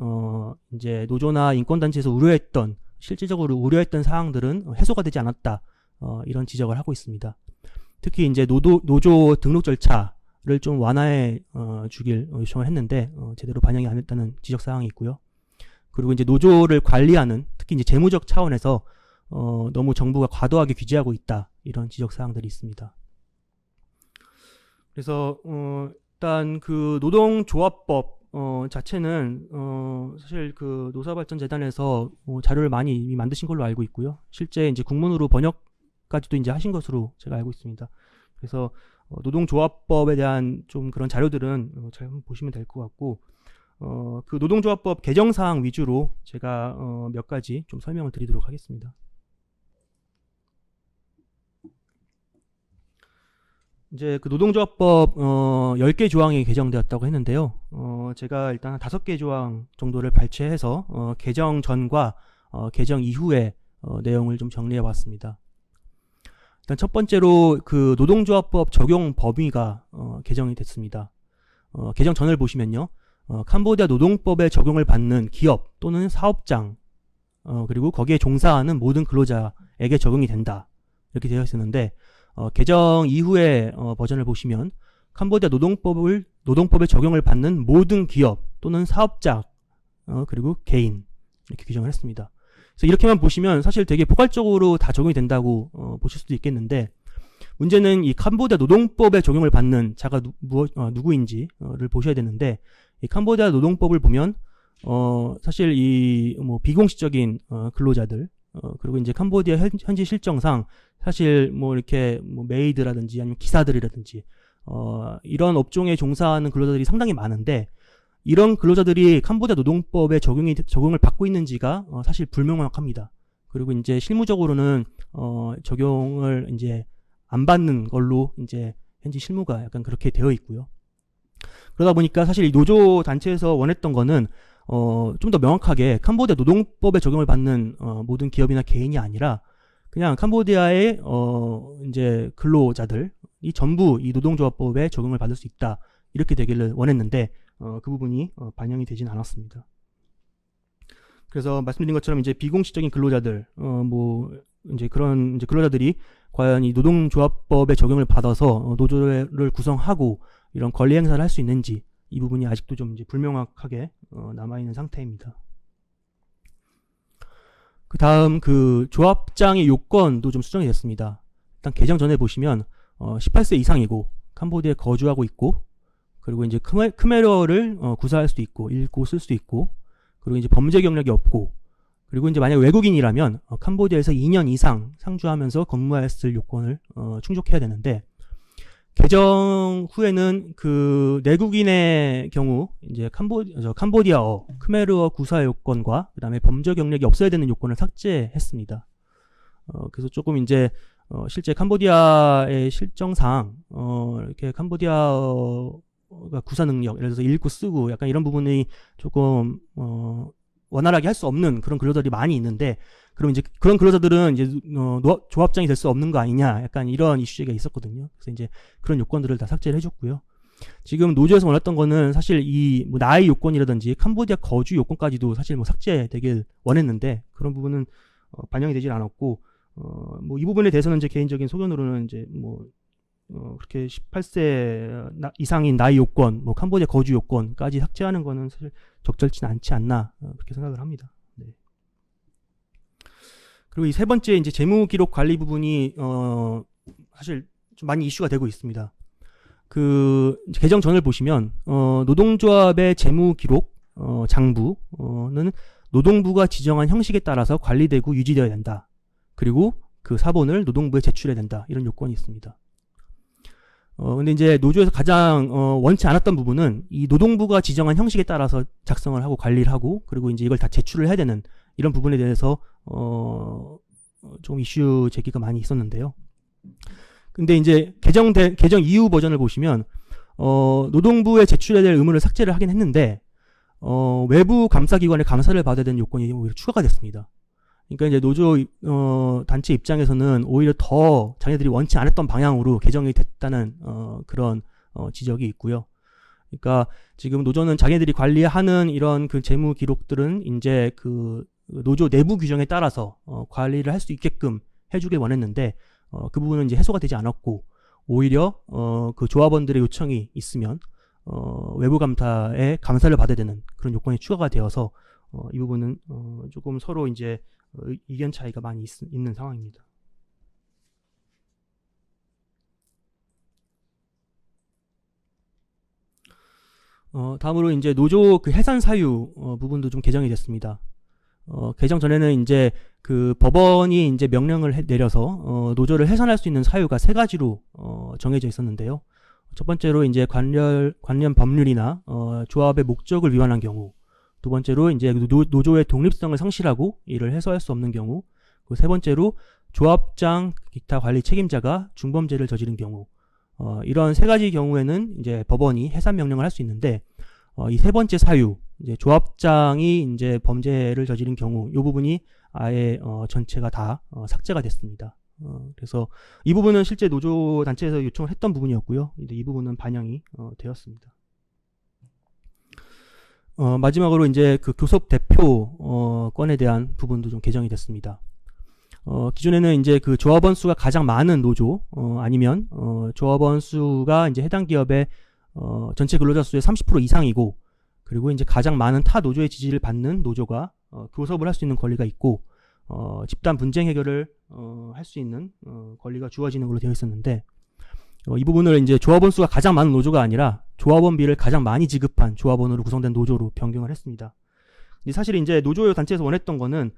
이제 노조나 인권단체에서 실질적으로 우려했던 사항들은 해소가 되지 않았다, 이런 지적을 하고 있습니다. 특히 이제 노조 등록 절차를 좀 완화해 주길 요청을 했는데 제대로 반영이 안 됐다는 지적 사항이 있고요. 그리고 이제 노조를 관리하는, 특히 이제 재무적 차원에서 너무 정부가 과도하게 규제하고 있다, 이런 지적 사항들이 있습니다. 그래서 일단 그 노동조합법 자체는 사실 그 노사발전재단에서 자료를 많이 이미 만드신 걸로 알고 있고요. 실제 이제 국문으로 번역까지도 이제 하신 것으로 제가 알고 있습니다. 그래서 노동조합법에 대한 좀 그런 자료들은 잘 보시면 될 것 같고, 그 노동조합법 개정 사항 위주로 제가 몇 가지 좀 설명을 드리도록 하겠습니다. 이제 그 노동조합법 10개 조항이 개정되었다고 했는데요. 제가 일단 한 5개 조항 정도를 발췌해서 개정 전과 개정 이후의 내용을 좀 정리해 봤습니다. 일단 첫 번째로 그 노동조합법 적용 범위가 개정이 됐습니다. 개정 전을 보시면요. 캄보디아 노동법에 적용을 받는 기업 또는 사업장, 그리고 거기에 종사하는 모든 근로자에게 적용이 된다, 이렇게 되어 있었는데, 개정 이후의 버전을 보시면 캄보디아 노동법에 적용을 받는 모든 기업 또는 사업자, 그리고 개인, 이렇게 규정을 했습니다. 그래서 이렇게만 보시면 사실 되게 포괄적으로 다 적용이 된다고 보실 수도 있겠는데, 문제는 이 캄보디아 노동법에 적용을 받는 자가 누구인지를 보셔야 되는데, 이 캄보디아 노동법을 보면 사실 이 뭐 비공식적인 근로자들, 그리고 이제 캄보디아 현지 실정상 사실 뭐 이렇게 뭐 메이드라든지 아니면 기사들이라든지 이런 업종에 종사하는 근로자들이 상당히 많은데, 이런 근로자들이 캄보디아 노동법에 적용을 받고 있는지가 사실 불명확합니다. 그리고 이제 실무적으로는 적용을 이제 안 받는 걸로 이제 현지 실무가 약간 그렇게 되어 있고요. 그러다 보니까 사실 이 노조 단체에서 원했던 거는 좀 더 명확하게 캄보디아 노동법에 적용을 받는 모든 기업이나 개인이 아니라 그냥 캄보디아의 이제 근로자들이 전부 이 노동조합법에 적용을 받을 수 있다, 이렇게 되기를 원했는데 그 부분이 반영이 되진 않았습니다. 그래서 말씀드린 것처럼 이제 비공식적인 근로자들, 뭐 이제 그런 이제 근로자들이 과연 이 노동조합법에 적용을 받아서 노조를 구성하고 이런 권리 행사를 할 수 있는지, 이 부분이 아직도 좀 이제 불명확하게 남아있는 상태입니다. 그 다음 그 조합장의 요건도 좀 수정이 됐습니다. 일단 개정 전에 보시면 18세 이상이고 캄보디아에 거주하고 있고, 그리고 이제 크메르어를 구사할 수도 있고 읽고 쓸 수도 있고, 그리고 이제 범죄 경력이 없고, 그리고 이제 만약 외국인이라면 캄보디아에서 2년 이상 상주하면서 근무했을 요건을 충족해야 되는데, 개정 후에는 그 내국인의 경우 이제 캄보디아어, 크메르어 구사 요건과 그다음에 범죄 경력이 없어야 되는 요건을 삭제했습니다. 그래서 조금 이제 실제 캄보디아의 실정상 이렇게 캄보디아가 구사 능력, 예를 들어서 읽고 쓰고 약간 이런 부분이 조금 원활하게 할 수 없는 그런 근로자들이 많이 있는데, 그럼 이제 그런 근로자들은 이제 조합장이 될 수 없는 거 아니냐, 약간 이런 이슈가 있었거든요. 그래서 이제 그런 요건들을 다 삭제를 해줬고요. 지금 노조에서 원했던 거는 사실 이 뭐 나이 요건이라든지 캄보디아 거주 요건까지도 사실 뭐 삭제되길 원했는데, 그런 부분은 반영이 되질 않았고, 뭐 이 부분에 대해서는 제 개인적인 소견으로는 이제 뭐 그렇게 18세 이상인 나이 요건, 뭐 캄보디아 거주 요건까지 삭제하는 거는 사실 적절치 않지 않나, 그렇게 생각을 합니다. 네. 그리고 이 세 번째 이제 재무 기록 관리 부분이 사실 좀 많이 이슈가 되고 있습니다. 그 개정 전을 보시면 노동조합의 재무 기록 장부는 노동부가 지정한 형식에 따라서 관리되고 유지되어야 된다. 그리고 그 사본을 노동부에 제출해야 된다. 이런 요건이 있습니다. 근데 이제 노조에서 가장 원치 않았던 부분은 이 노동부가 지정한 형식에 따라서 작성을 하고 관리를 하고 그리고 이제 이걸 다 제출을 해야 되는 이런 부분에 대해서 좀 이슈 제기가 많이 있었는데요. 근데 이제 개정 이후 버전을 보시면 노동부에 제출해야 될 의무를 삭제를 하긴 했는데 외부 감사기관의 감사를 받아야 되는 요건이 오히려 추가가 됐습니다. 그러니까 이제 노조 단체 입장에서는 오히려 더 자기들이 원치 않았던 방향으로 개정이 됐다는 그런 지적이 있고요. 그러니까 지금 노조는 자기들이 관리하는 이런 그 재무 기록들은 이제 그 노조 내부 규정에 따라서 관리를 할 수 있게끔 해주길 원했는데 그 부분은 이제 해소가 되지 않았고 오히려 그 조합원들의 요청이 있으면 외부 감사에 감사를 받아야 되는 그런 요건이 추가가 되어서 이 부분은 조금 서로 이제 의견 차이가 많이 있는 상황입니다. 다음으로 이제 노조 그 해산 사유 부분도 좀 개정이 됐습니다. 개정 전에는 이제 그 법원이 이제 명령을 내려서 노조를 해산할 수 있는 사유가 3가지로 정해져 있었는데요. 첫 번째로 이제 관련 법률이나 조합의 목적을 위반한 경우, 두 번째로 이제 노조의 독립성을 상실하고 이를 해소할 수 없는 경우, 그리고 세 번째로 조합장 기타 관리 책임자가 중범죄를 저지른 경우, 이런 3가지 경우에는 이제 법원이 해산 명령을 할 수 있는데 이 3번째 사유, 이제 조합장이 이제 범죄를 저지른 경우, 이 부분이 아예 전체가 다 삭제가 됐습니다. 그래서 이 부분은 실제 노조 단체에서 요청을 했던 부분이었고요. 이 부분은 반영이 되었습니다. 마지막으로 이제 그 교섭 대표권에 대한 부분도 좀 개정이 됐습니다. 기존에는 이제 그 조합원 수가 가장 많은 노조, 아니면 조합원 수가 이제 해당 기업의 전체 근로자 수의 30% 이상이고, 그리고 이제 가장 많은 타 노조의 지지를 받는 노조가 교섭을 할 수 있는 권리가 있고, 집단 분쟁 해결을 할 수 있는 권리가 주어지는 걸로 되어 있었는데, 이 부분을 이제 조합원 수가 가장 많은 노조가 아니라 조합원비를 가장 많이 지급한 조합원으로 구성된 노조로 변경을 했습니다. 근데 사실 이제 노조 단체에서 원했던 거는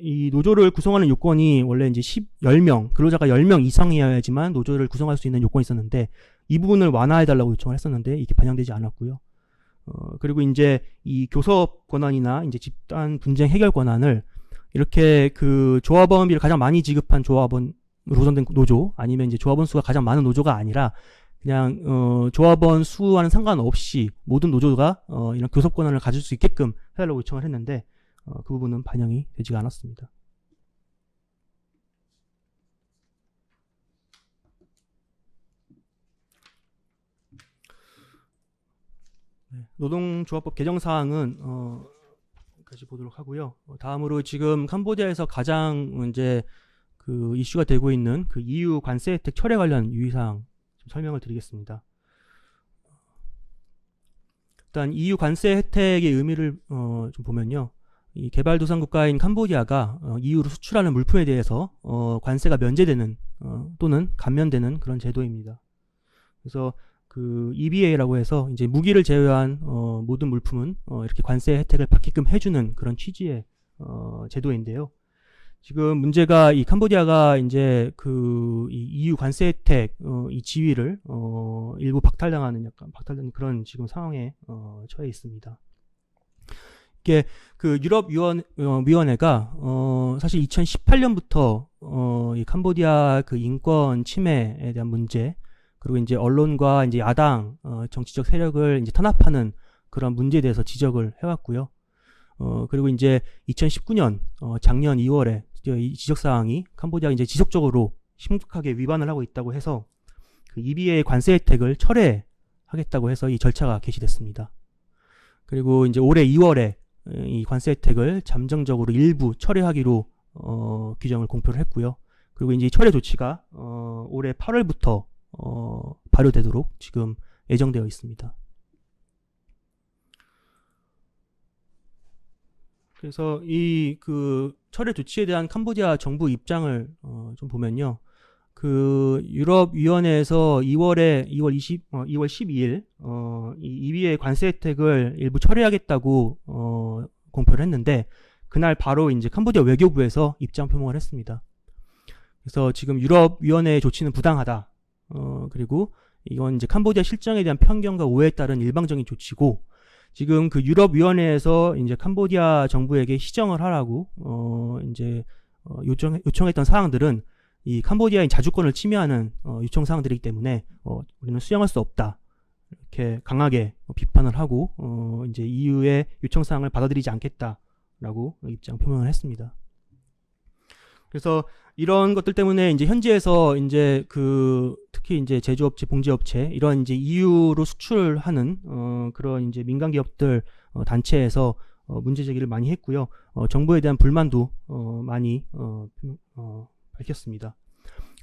이 노조를 구성하는 요건이 원래 이제 10명, 근로자가 10명 이상이어야지만 노조를 구성할 수 있는 요건이 있었는데, 이 부분을 완화해달라고 요청을 했었는데 이게 반영되지 않았고요. 그리고 이제 이 교섭 권한이나 이제 집단 분쟁 해결 권한을 이렇게 그 조합원비를 가장 많이 지급한 조합원으로 구성된 노조, 아니면 이제 조합원 수가 가장 많은 노조가 아니라 그냥 조합원 수와는 상관없이 모든 노조가 이런 교섭 권한을 가질 수 있게끔 해달라고 요청을 했는데 그 부분은 반영이 되지가 않았습니다. 네, 노동조합법 개정 사항은 까지 보도록 하고요. 다음으로 지금 캄보디아에서 가장 이제 그 이슈가 되고 있는 그 EU 관세 혜택 철회 관련 유의사항 좀 설명을 드리겠습니다. 일단 EU 관세 혜택의 의미를 좀 보면요. 이 개발도상국가인 캄보디아가 EU로 수출하는 물품에 대해서 관세가 면제되는 또는 감면되는 그런 제도입니다. 그래서 그 EBA라고 해서 이제 무기를 제외한 모든 물품은 이렇게 관세 혜택을 받게끔 해주는 그런 취지의 제도인데요. 지금 문제가 이 캄보디아가 이제 그 이 EU 관세 혜택 이 지위를 일부 박탈당하는 그런 지금 상황에 처해 있습니다. 이게 그 유럽 위원회가 사실 2018년부터 이 캄보디아 그 인권 침해에 대한 문제, 그리고 이제 언론과 이제 야당 정치적 세력을 이제 탄압하는 그런 문제에 대해서 지적을 해왔고요. 그리고 이제 2019년 작년 2월에 이 지적 사항이 캄보디아가 이제 지속적으로 심각하게 위반을 하고 있다고 해서 그 EBA 관세 혜택을 철회하겠다고 해서 이 절차가 개시됐습니다. 그리고 이제 올해 2월에 이 관세 혜택을 잠정적으로 일부 철회하기로 규정을 공표를 했고요. 그리고 이제 이 철회 조치가 올해 8월부터 발효되도록 지금 예정되어 있습니다. 그래서 이 그 철회 조치에 대한 캄보디아 정부 입장을 좀 보면요. 그 유럽위원회에서 2월 12일 이 EBA 관세 혜택을 일부 철회하겠다고 공표를 했는데 그날 바로 이제 캄보디아 외교부에서 입장 표명을 했습니다. 그래서 지금 유럽위원회의 조치는 부당하다. 그리고 이건 이제 캄보디아 실정에 대한 편견과 오해에 따른 일방적인 조치고 지금 그 유럽위원회에서 이제 캄보디아 정부에게 시정을 하라고 이제 요청했던 사항들은 이 캄보디아의 자주권을 침해하는 요청 사항들이기 때문에 우리는 수용할 수 없다. 이렇게 강하게 비판을 하고 이제 EU의 요청 사항을 받아들이지 않겠다라고 입장 표명을 했습니다. 그래서 이런 것들 때문에 이제 현지에서 이제 그 특히 이제 제조업체, 봉제업체 이런 이제 EU로 수출하는 그런 이제 민간 기업들 단체에서 문제 제기를 많이 했고요. 정부에 대한 불만도 많이 밝혔습니다.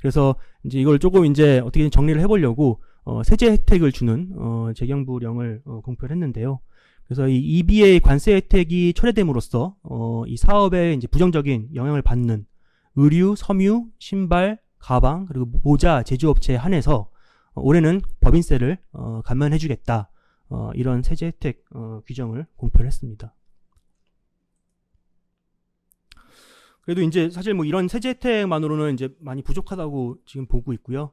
그래서 이제 이걸 조금 이제 어떻게든 정리를 해보려고 세제 혜택을 주는 재경부령을 공표를 했는데요. 그래서 이 EBA 관세 혜택이 철회됨으로써 이 사업에 이제 부정적인 영향을 받는 의류, 섬유, 신발, 가방 그리고 모자 제조업체에 한해서 올해는 법인세를 감면해주겠다. 이런 세제 혜택 규정을 공표를 했습니다. 그래도 이제 사실 뭐 이런 세제 혜택만으로는 이제 많이 부족하다고 지금 보고 있고요.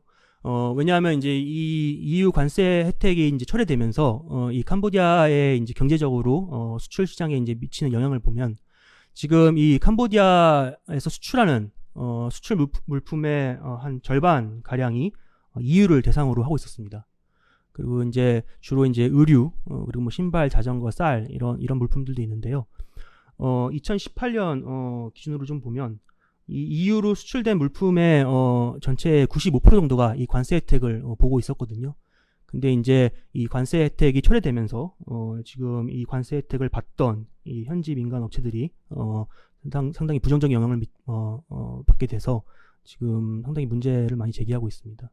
왜냐하면 이제 이 EU 관세 혜택이 이제 철회되면서 이 캄보디아의 이제 경제적으로 수출 시장에 이제 미치는 영향을 보면 지금 이 캄보디아에서 수출하는 수출 물품의 한 절반 가량이 EU를 대상으로 하고 있었습니다. 그리고 이제 주로 이제 의류 그리고 뭐 신발, 자전거, 쌀 이런 물품들도 있는데요. 2018년 기준으로 좀 보면 이 EU로 수출된 물품의 전체의 95% 정도가 이 관세 혜택을 보고 있었거든요. 근데 이제 이 관세 혜택이 철회되면서 지금 이 관세 혜택을 받던 이 현지 민간 업체들이 상당히 부정적인 영향을 받게 돼서 지금 상당히 문제를 많이 제기하고 있습니다.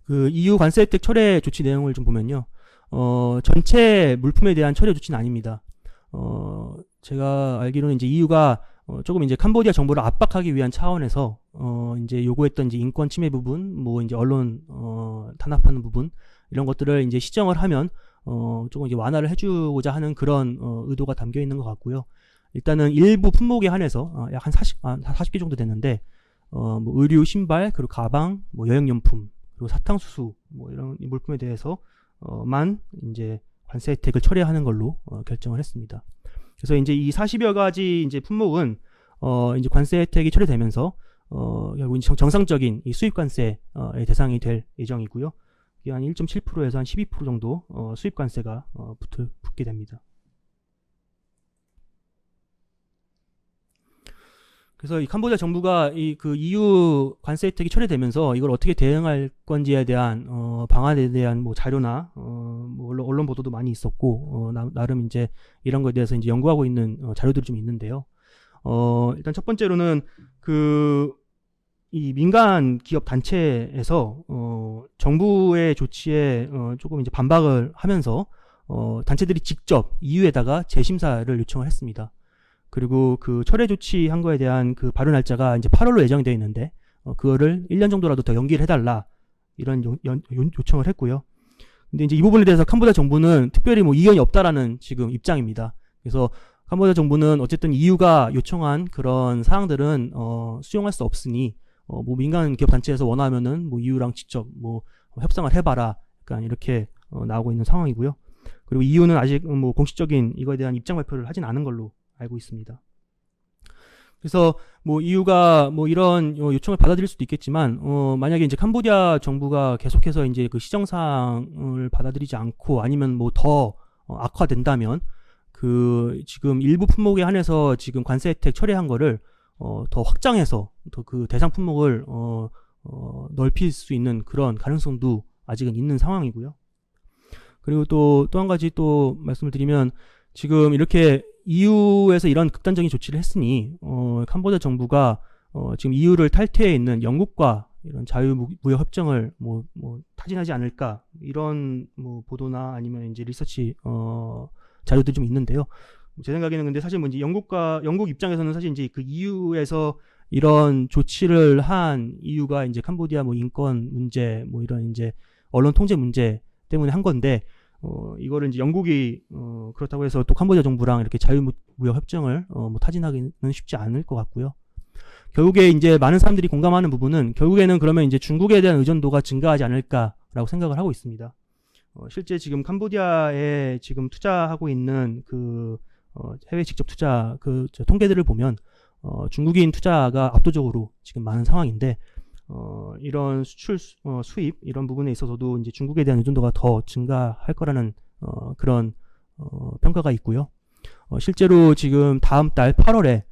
그 EU 관세 혜택 철회 조치 내용을 좀 보면요. 전체 물품에 대한 철회 조치는 아닙니다. 제가 알기로는 이제 EU가 조금 이제 캄보디아 정부를 압박하기 위한 차원에서 이제 요구했던 이제 인권 침해 부분, 뭐 이제 언론 탄압하는 부분 이런 것들을 이제 시정을 하면 조금 이제 완화를 해주고자 하는 그런 의도가 담겨 있는 것 같고요. 일단은 일부 품목에 한해서 약 한 40개 정도 됐는데 뭐 의류, 신발, 그리고 가방, 뭐 여행용품, 그리고 사탕수수 뭐 이런 물품에 대해서만 이제 관세 혜택을 철회하는 걸로 결정을 했습니다. 그래서 이제 이 40여 가지 이제 품목은 이제 관세 혜택이 철회되면서 결국 이제 정상적인 이 수입 관세의 대상이 될 예정이고요. 이게 한 1.7%에서 한 12% 정도 수입 관세가 붙게 됩니다. 그래서 이 캄보디아 정부가 이 그 EU 관세 혜택이 철회되면서 이걸 어떻게 대응할 건지에 대한 방안에 대한 뭐 자료나 뭐 언론 보도도 많이 있었고 나름 이제 이런 거에 대해서 이제 연구하고 있는 자료들이 좀 있는데요. 일단 첫 번째로는 이 민간 기업 단체에서 정부의 조치에 조금 이제 반박을 하면서 단체들이 직접 EU에다가 재심사를 요청을 했습니다. 그리고 그 철회 조치한 거에 대한 그 발효 날짜가 이제 8월로 예정되어 있는데 그거를 1년 정도라도 더 연기를 해달라 이런 요청을 했고요. 근데 이제 이 부분에 대해서 캄보디아 정부는 특별히 뭐 이견이 없다라는 지금 입장입니다. 그래서 캄보디아 정부는 어쨌든 EU가 요청한 그런 사항들은 수용할 수 없으니 뭐 민간 기업 단체에서 원하면은 뭐 EU랑 직접 뭐 협상을 해봐라. 약간 이렇게 나오고 있는 상황이고요. 그리고 EU는 아직 뭐 공식적인 이거에 대한 입장 발표를 하진 않은 걸로 알고 있습니다. 그래서 뭐 EU가 뭐 이런 요청을 받아들일 수도 있겠지만 만약에 이제 캄보디아 정부가 계속해서 이제 그 시정사항을 받아들이지 않고 아니면 뭐 더 악화된다면 그 지금 일부 품목에 한해서 지금 관세 혜택 철회한 거를 더 확장해서 더 그 대상 품목을 넓힐 수 있는 그런 가능성도 아직은 있는 상황이고요. 그리고 또 한 가지 또 말씀을 드리면 지금 이렇게 EU에서 이런 극단적인 조치를 했으니 캄보디아 정부가 지금 EU를 탈퇴해 있는 영국과 이런 자유무역 협정을 뭐 타진하지 않을까 이런 뭐 보도나 아니면 이제 리서치 자료들이 좀 있는데요. 제 생각에는 근데 사실 뭐 이제 영국 입장에서는 사실 이제 그 EU에서 이런 조치를 한 이유가 이제 캄보디아 뭐 인권 문제, 뭐 이런 이제 언론 통제 문제 때문에 한 건데, 이거를 이제 영국이 그렇다고 해서 또 캄보디아 정부랑 이렇게 자유무역 협정을 뭐 타진하기는 쉽지 않을 것 같고요. 결국에 이제 많은 사람들이 공감하는 부분은 결국에는 그러면 이제 중국에 대한 의존도가 증가하지 않을까라고 생각을 하고 있습니다. 실제 지금 캄보디아에 지금 투자하고 있는 그 해외 직접 투자 그 통계들을 보면 중국인 투자가 압도적으로 지금 많은 상황인데, 이런 수출 수입 이런 부분에 있어서도 이제 중국에 대한 의존도가 더 증가할 거라는 그런 평가가 있고요. 실제로 지금 다음 달 8월에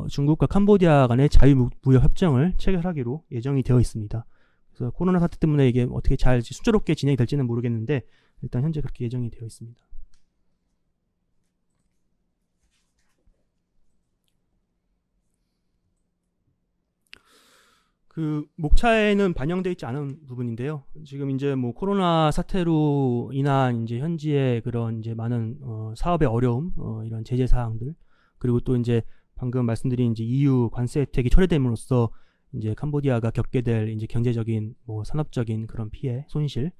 중국과 캄보디아 간의 자유무역 협정을 체결하기로 예정이 되어 있습니다. 그래서 코로나 사태 때문에 이게 어떻게 잘 순조롭게 진행이 될지는 모르겠는데 일단 현재 그렇게 예정이 되어 있습니다. 그 목차에는 반영되어 있지 않은 부분인데요. 지금 이제 뭐 코로나 사태로 인한 이제 현지의 그런 이제 많은 사업의 어려움, 이런 제재 사항들, 그리고 또 이제 방금 말씀드린 이제 EU 관세 혜택이 철회됨으로써 이제 캄보디아가 겪게 될 이제 경제적인 뭐 산업적인 그런 피해, 손실.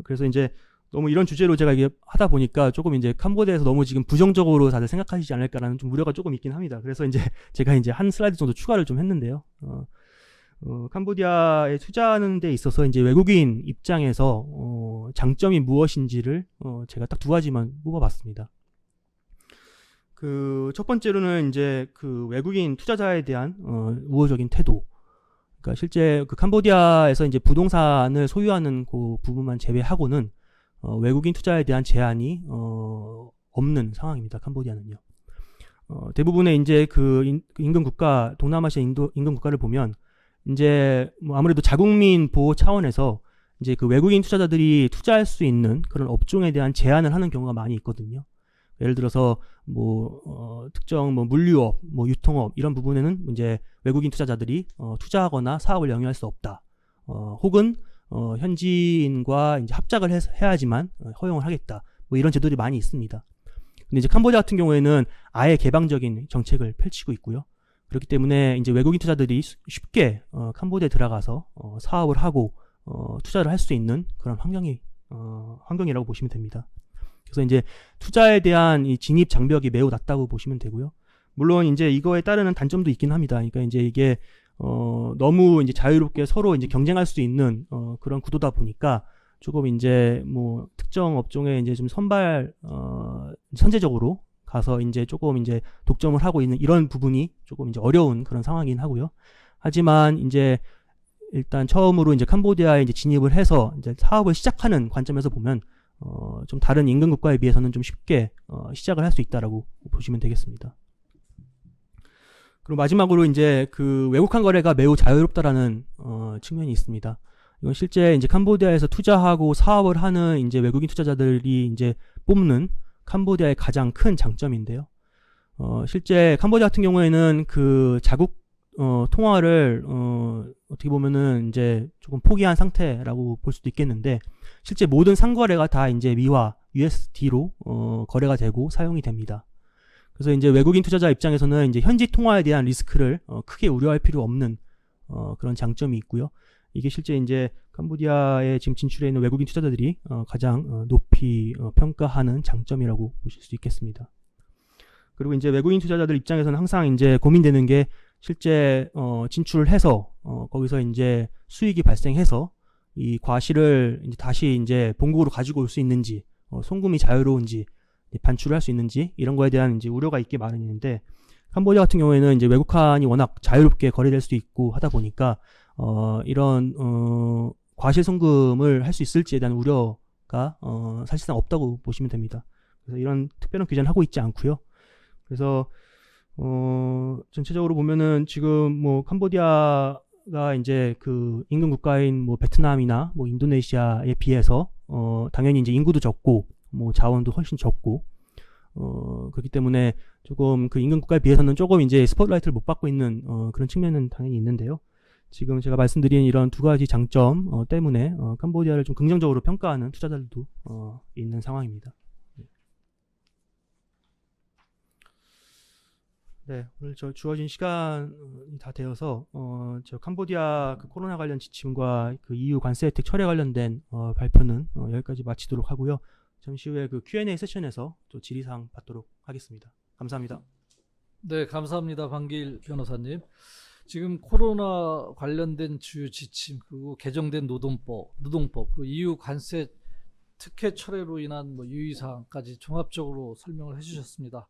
그래서 이제 너무 이런 주제로 제가 이게 하다 보니까 조금 이제 캄보디아에서 너무 지금 부정적으로 다들 생각하시지 않을까라는 좀 우려가 조금 있긴 합니다. 그래서 이제 제가 이제 한 슬라이드 정도 추가를 좀 했는데요. 캄보디아에 투자하는 데 있어서 이제 외국인 입장에서 장점이 무엇인지를 제가 딱 두 가지만 뽑아봤습니다. 그 첫 번째로는 이제 그 외국인 투자자에 대한 우호적인 태도. 그러니까 실제 그 캄보디아에서 이제 부동산을 소유하는 그 부분만 제외하고는 외국인 투자에 대한 제한이 없는 상황입니다. 캄보디아는요. 대부분의 이제 그 인근 국가, 동남아시아 인근 국가를 보면 이제 뭐 아무래도 자국민 보호 차원에서 이제 그 외국인 투자자들이 투자할 수 있는 그런 업종에 대한 제한을 하는 경우가 많이 있거든요. 예를 들어서 뭐 특정 뭐 물류업, 뭐 유통업 이런 부분에는 이제 외국인 투자자들이 투자하거나 사업을 영위할 수 없다. 혹은 현지인과 이제 합작을 해야지만 허용을 하겠다. 뭐 이런 제도들이 많이 있습니다. 근데 이제 캄보디아 같은 경우에는 아예 개방적인 정책을 펼치고 있고요. 그렇기 때문에 이제 외국인 투자들이 쉽게 캄보디아에 들어가서 사업을 하고 투자를 할 수 있는 그런 환경이라고 보시면 됩니다. 그래서 이제 투자에 대한 이 진입 장벽이 매우 낮다고 보시면 되고요. 물론 이제 이거에 따르는 단점도 있긴 합니다. 그러니까 이제 이게 너무 이제 자유롭게 서로 이제 경쟁할 수 있는 그런 구도다 보니까 조금 이제 뭐 특정 업종에 이제 좀 선제적으로 가서 이제 조금 이제 독점을 하고 있는 이런 부분이 조금 이제 어려운 그런 상황이긴 하고요. 하지만 이제 일단 처음으로 이제 캄보디아에 이제 진입을 해서 이제 사업을 시작하는 관점에서 보면 좀 다른 인근 국가에 비해서는 좀 쉽게 시작을 할 수 있다라고 보시면 되겠습니다. 그리고 마지막으로 이제 그 외국환 거래가 매우 자유롭다라는 측면이 있습니다. 이건 실제 이제 캄보디아에서 투자하고 사업을 하는 이제 외국인 투자자들이 이제 뽑는 캄보디아의 가장 큰 장점인데요. 실제 캄보디아 같은 경우에는 그 자국 통화를 어떻게 보면은 이제 조금 포기한 상태라고 볼 수도 있겠는데, 실제 모든 상거래가 다 이제 미화 USD로 거래가 되고 사용이 됩니다. 그래서 이제 외국인 투자자 입장에서는 이제 현지 통화에 대한 리스크를 크게 우려할 필요 없는 그런 장점이 있고요. 이게 실제 이제 캄보디아에 지금 진출해 있는 외국인 투자자들이 가장 높이 평가하는 장점이라고 보실 수 있겠습니다. 그리고 이제 외국인 투자자들 입장에서는 항상 이제 고민되는 게 실제 진출을 해서 거기서 이제 수익이 발생해서 이 과실을 이제 다시 이제 본국으로 가지고 올 수 있는지, 송금이 자유로운지, 반출을 할 수 있는지 이런 거에 대한 이제 우려가 있기 마련인데, 캄보디아 같은 경우에는 이제 외국환이 워낙 자유롭게 거래될 수 있고 하다 보니까 이런 과실 송금을 할 수 있을지에 대한 우려가 사실상 없다고 보시면 됩니다. 그래서 이런 특별한 규제는 하고 있지 않고요. 그래서 전체적으로 보면은 지금 뭐 캄보디아가 이제 그 인근 국가인 뭐 베트남이나 뭐 인도네시아에 비해서 당연히 이제 인구도 적고 뭐 자원도 훨씬 적고 그렇기 때문에 조금 그 인근 국가에 비해서는 조금 이제 스포트라이트를 못 받고 있는 그런 측면은 당연히 있는데요. 지금 제가 말씀드린 이런 두 가지 장점 때문에 캄보디아를 좀 긍정적으로 평가하는 투자자들도 있는 상황입니다. 네, 네, 오늘 저 주어진 시간이 다 되어서 저 캄보디아 그 코로나 관련 지침과 그 EU 관세 혜택 철회 관련된 발표는 여기까지 마치도록 하고요. 잠시 후에 그 Q&A 세션에서 또 질의사항 받도록 하겠습니다. 감사합니다. 네, 감사합니다. 방길 변호사님. 지금 코로나 관련된 주요 지침, 그리고 개정된 노동법, 그 EU 관세 특혜 철회로 인한 유의사항까지 종합적으로 설명을 해주셨습니다.